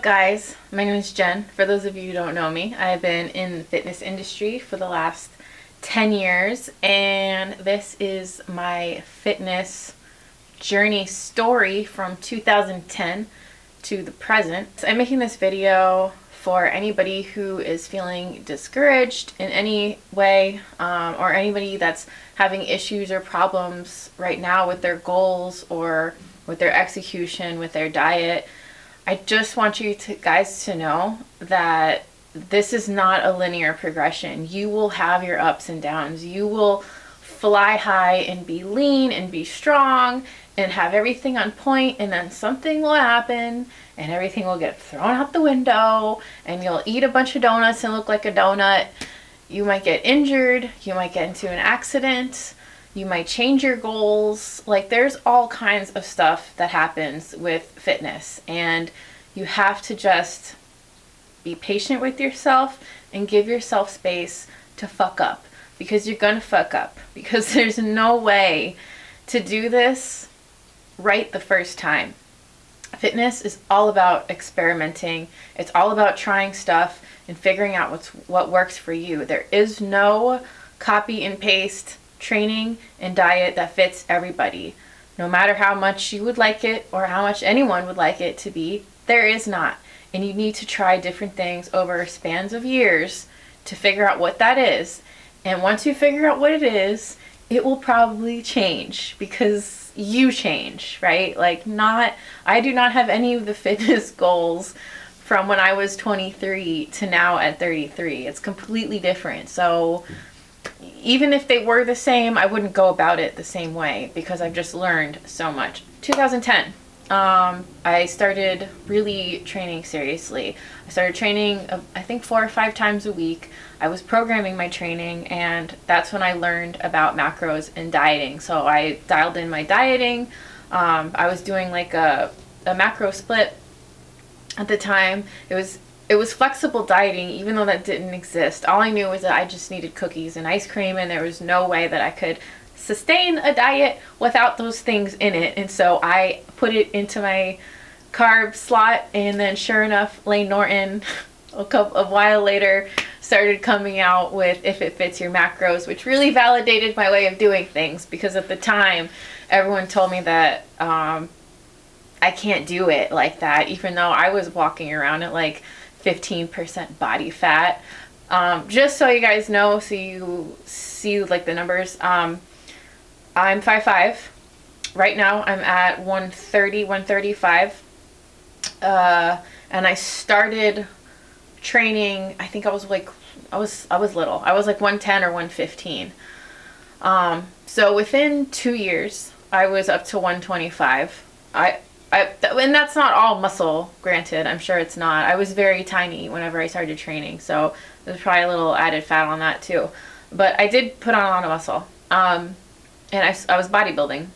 up, guys? My name is Jen. For those of you who don't know me, I've been in the fitness industry for the last 10 years, and this is my fitness journey story from 2010 to the present. I'm making this video for anybody who is feeling discouraged in any way, or anybody that's having issues or problems right now with their goals or with their execution, with their diet. I just want you guys to know that this is not a linear progression. You will have your ups and downs. You will fly high and be lean and be strong and have everything on point, and then something will happen and everything will get thrown out the window and you'll eat a bunch of donuts and look like a donut. You might get injured. You might get into an accident. You might change your goals. Like, there's all kinds of stuff that happens with fitness, and you have to just be patient with yourself and give yourself space to fuck up, because you're gonna fuck up, because there's no way to do this right the first time. Fitness is all about experimenting. It's all about trying stuff and figuring out what works for you. There is no copy and paste training and diet that fits everybody. No matter how much you would like it or how much anyone would like it to be, there is not. And you need to try different things over spans of years to figure out what that is. And once you figure out what it is, it will probably change, because you change, right? I do not have any of the fitness goals from when I was 23 to now at 33. It's completely different. So even if they were the same, I wouldn't go about it the same way, because I've just learned so much. 2010, I started really training seriously. I started training, I think 4 or 5 times a week. I was programming my training, and that's when I learned about macros and dieting. So I dialed in my dieting. I was doing like a macro split at the time. It was flexible dieting, even though that didn't exist. All I knew was that I just needed cookies and ice cream, and there was no way that I could sustain a diet without those things in it. And so I put it into my carb slot, and then sure enough, Layne Norton a while later started coming out with If It Fits Your Macros, which really validated my way of doing things, because at the time everyone told me that I can't do it like that, even though I was walking around at like 15% body fat. Just so you guys know, so you see like the numbers, I'm 5'5". Right now I'm at 130, 135. And I started training, I think I was little. I was like 110 or 115. So within 2 years, I was up to 125. And that's not all muscle, granted. I'm sure it's not. I was very tiny whenever I started training, so there's probably a little added fat on that too. But I did put on a lot of muscle. And I was bodybuilding.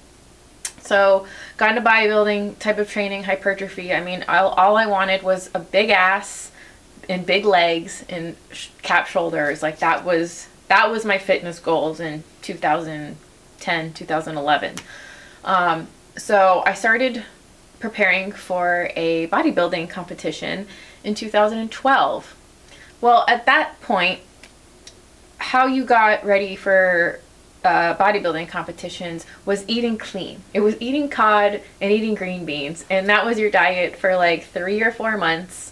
So got into bodybuilding type of training, hypertrophy. I mean, all I wanted was a big ass and big legs and cap shoulders. Like, that was my fitness goals in 2010, 2011. So I started preparing for a bodybuilding competition in 2012. Well, at that point, how you got ready for bodybuilding competitions was eating clean. It was eating cod and eating green beans, and that was your diet for like 3 or 4 months.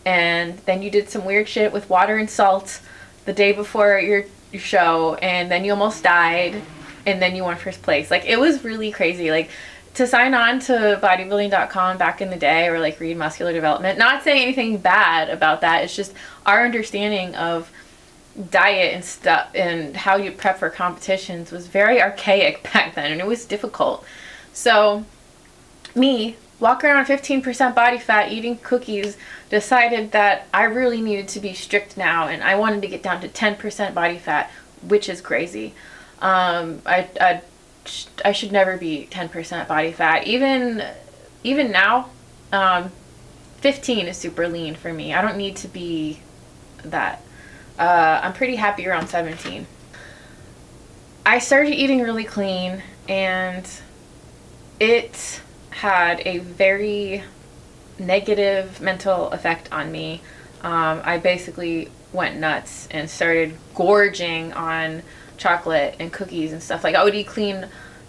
And then you did some weird shit with water and salt the day before your show, and then you almost died, and then you won first place. Like, it was really crazy. Like, to sign on to bodybuilding.com back in the day, or like read Muscular Development, not saying anything bad about that, it's just our understanding of diet and stuff and how you prep for competitions was very archaic back then, and it was difficult. So me, walking around 15% body fat, eating cookies, decided that I really needed to be strict now, and I wanted to get down to 10% body fat, which is crazy. I should never be 10% body fat. Even now, 15 is super lean for me. I don't need to be that. I'm pretty happy around 17. I started eating really clean, and it had a very negative mental effect on me. I basically went nuts and started gorging on chocolate and cookies and stuff. Like, I would eat clean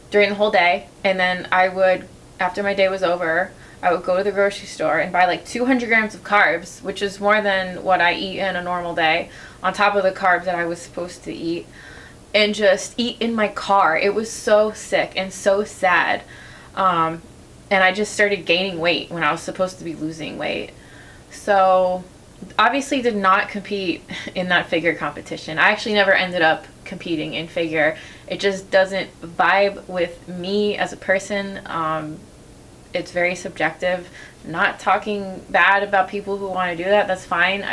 during the whole day, and then I would, after my day was over, I would go to the grocery store and buy like 200 grams of carbs, which is more than what I eat in a normal day, on top of the carbs that I was supposed to eat, and just eat in my car. It was so sick and so sad. And I just started gaining weight when I was supposed to be losing weight. So obviously did not compete in that figure competition. I actually never ended up competing in figure. It just doesn't vibe with me as a person. It's very subjective. Not talking bad about people who want to do that. That's fine.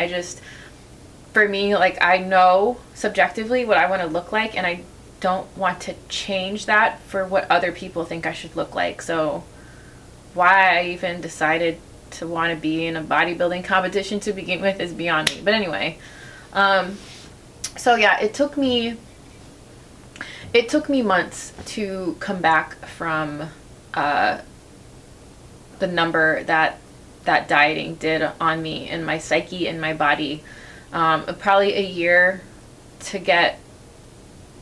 For me, like, I know subjectively what I want to look like, and I don't want to change that for what other people think I should look like. So why I even decided to want to be in a bodybuilding competition to begin with is beyond me. But anyway, so yeah, it took me months to come back from the number that dieting did on me and my psyche and my body. Probably a year to get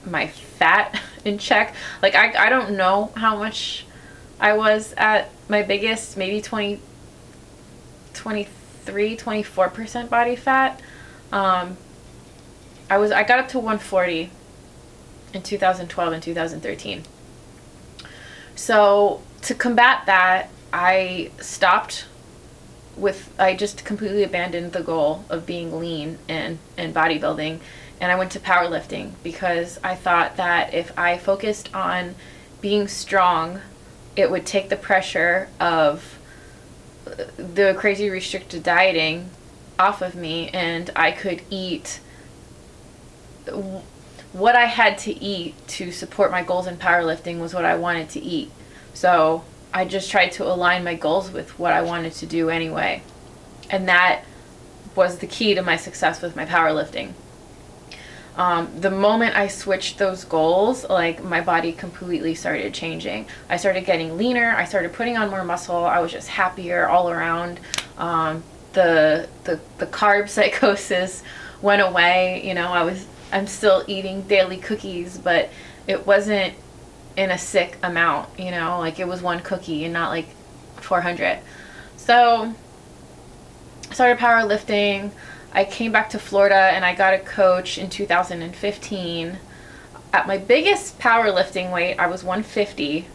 my fat in check. Like, I don't know how much I was at my biggest, maybe 24% body fat. I got up to 140 in 2012 and 2013. So to combat that, I just completely abandoned the goal of being lean and bodybuilding, and I went to powerlifting because I thought that if I focused on being strong, it would take the pressure of the crazy restricted dieting off of me, and I could eat what I had to eat to support my goals in powerlifting was what I wanted to eat. So I just tried to align my goals with what I wanted to do anyway. And that was the key to my success with my powerlifting. The moment I switched those goals, like, my body completely started changing. I started getting leaner. I started putting on more muscle. I was just happier all around. The carb psychosis went away. You know, I'm still eating daily cookies, but it wasn't in a sick amount, you know, like, it was one cookie and not like 400. So I started powerlifting. I came back to Florida and I got a coach in 2015. At my biggest powerlifting weight, I was 150.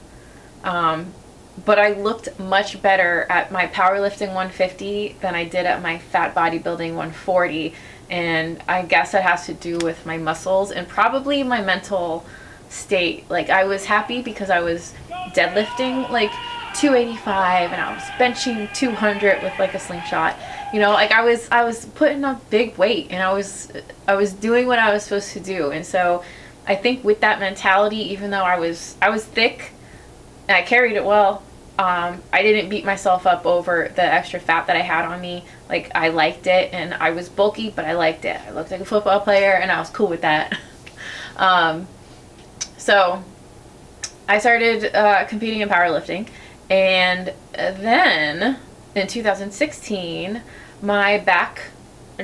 But I looked much better at my powerlifting 150 than I did at my fat bodybuilding 140. And I guess that has to do with my muscles and probably my mental state. Like, I was happy because I was deadlifting like 285 and I was benching 200 with like a slingshot. You know, like, I was putting up big weight, and I was doing what I was supposed to do. And so I think with that mentality, even though I was thick and I carried it well, I didn't beat myself up over the extra fat that I had on me. Like, I liked it, and I was bulky, but I liked it. I looked like a football player, and I was cool with that. So I started competing in powerlifting, and then in 2016, my back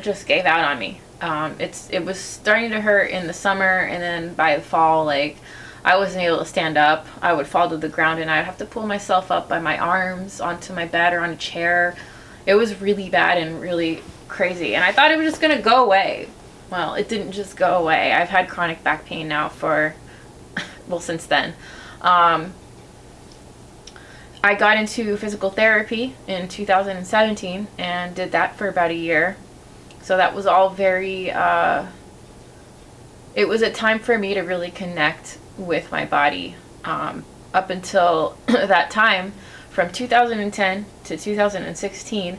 just gave out on me. It was starting to hurt in the summer, and then by the fall, like, I wasn't able to stand up. I would fall to the ground, and I'd have to pull myself up by my arms onto my bed or on a chair. It was really bad and really crazy, and I thought it was just going to go away. Well, it didn't just go away. I've had chronic back pain now since then. I got into physical therapy in 2017 and did that for about a year. So that was all very, it was a time for me to really connect with my body. Up until that time, from 2010 to 2016,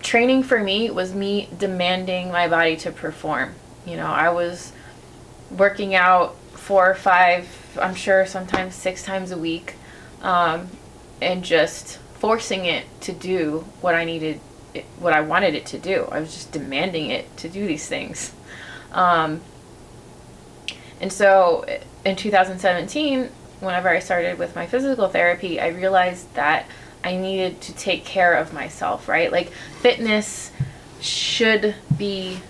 training for me was me demanding my body to perform. You know, I was working out 4 or 5, I'm sure sometimes 6 times a week, and just forcing it to do what I wanted it to do. I was just demanding it to do these things. And so in 2017, whenever I started with my physical therapy, I realized that I needed to take care of myself, right? Like, fitness should be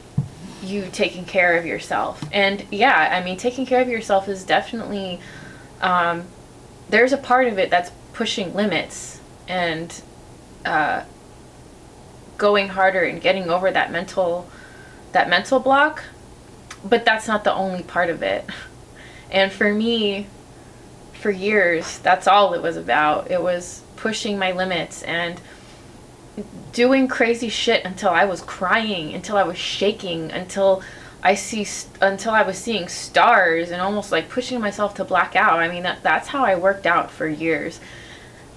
you taking care of yourself. And yeah, I mean, taking care of yourself is definitely, there's a part of it that's pushing limits and going harder and getting over that mental block, but that's not the only part of it. And for me, for years, that's all it was about. It was pushing my limits and doing crazy shit until I was crying, until I was shaking, until I was seeing stars, and almost like pushing myself to black out. I mean, that's how I worked out for years.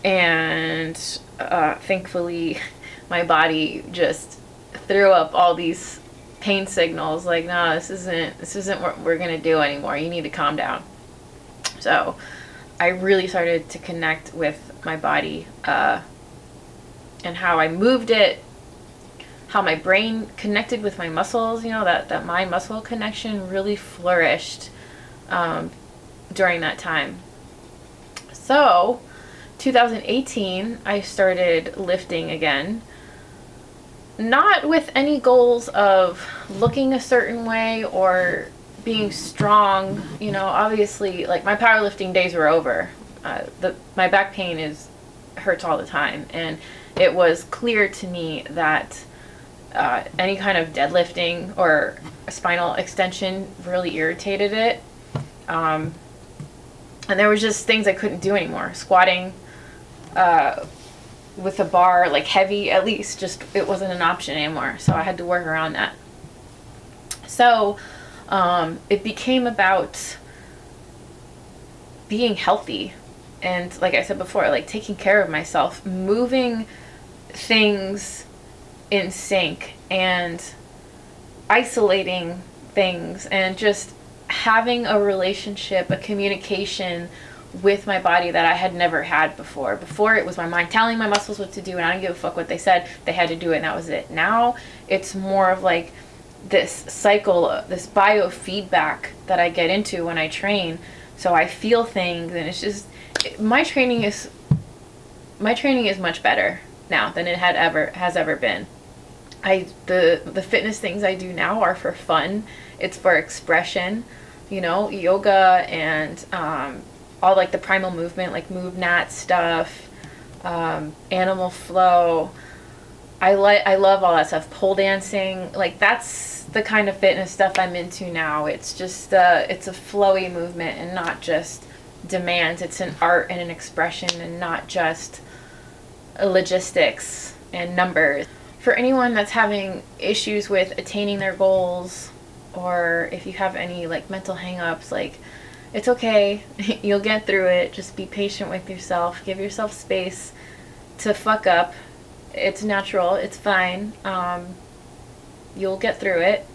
And thankfully, my body just threw up all these pain signals, like, no, this isn't what we're gonna do anymore. You need to calm down. So I really started to connect with my body, and how I moved it, how my brain connected with my muscles. That mind muscle connection really flourished during that time. So 2018, I started lifting again, not with any goals of looking a certain way or being strong. Obviously, like, my powerlifting days were over. My back pain hurts all the time, and it was clear to me that any kind of deadlifting or a spinal extension really irritated it. And there was just things I couldn't do anymore. Squatting with a bar, like heavy at least, just it wasn't an option anymore. So I had to work around that. So it became about being healthy. And like I said before, like, taking care of myself, moving things in sync, and isolating things, and just having a relationship, a communication with my body that I had never had before. Before, it was my mind telling my muscles what to do, and I didn't give a fuck what they said. They had to do it, and that was it. Now it's more of like this cycle, this biofeedback that I get into when I train. So I feel things, and it's just, my training is much better now than it has ever been. The fitness things I do now are for fun. It's for expression, yoga and all, like, the primal movement, like MovNat stuff, animal flow. I love all that stuff. Pole dancing, like, that's the kind of fitness stuff I'm into now. It's just it's a flowy movement and not just demands. It's an art and an expression, and not just logistics and numbers. For anyone that's having issues with attaining their goals, or if you have any, like, mental hang-ups, like, it's okay. You'll get through it. Just be patient with yourself. Give yourself space to fuck up. It's natural. It's fine. You'll get through it.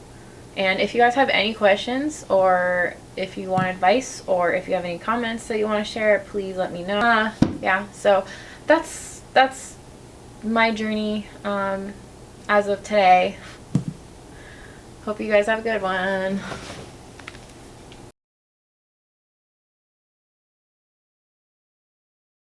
And if you guys have any questions, or if you want advice, or if you have any comments that you want to share, please let me know. Yeah, so that's my journey as of today. Hope you guys have a good one.